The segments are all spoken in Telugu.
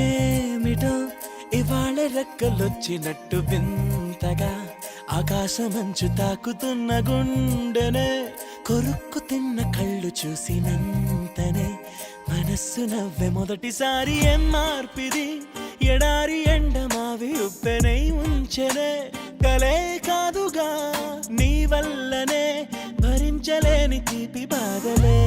ఏమిటో ఇవాళ రెక్కలొచ్చినట్టు వింతగా ఆకాశమంచు తాకుతున్న గుండెనే కొరుక్కు తిన్న కళ్ళు చూసినంతనే మనస్సు నవ్వే మొదటిసారి ఏం మార్పిది ఎడారి ఎండమావి ఉప్పెనై ఉంచెనే కలే కాదుగా నీ వల్లనే భరించలేని తీపి బాధలే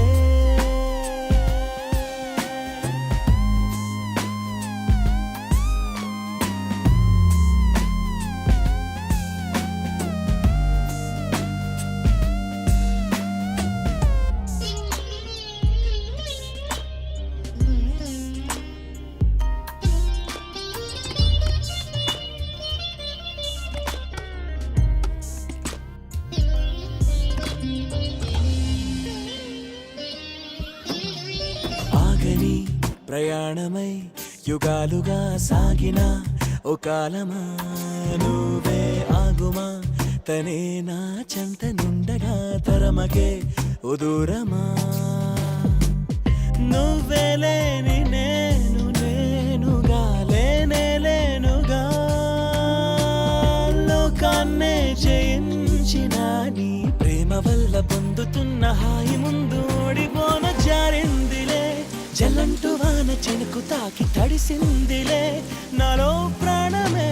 ఆగని ప్రయాణమై యుగాలుగా సాగిన ఓ కాలమా నువ్వే ఆగుమా తనే నా చెంత నుండగా తరమకే ఓ దూరమా నువ్వే లేని నేనుగా లేనే లేనుగా లోకాన్నే జయించిన నీ ప్రేమ వల్ల పొందుతున్న హాయి ముందు ఓడిపోన జారిందిలే జల్లంటు వాన చెనుకు తాకి తడిసిందిలే నాలో ప్రాణమే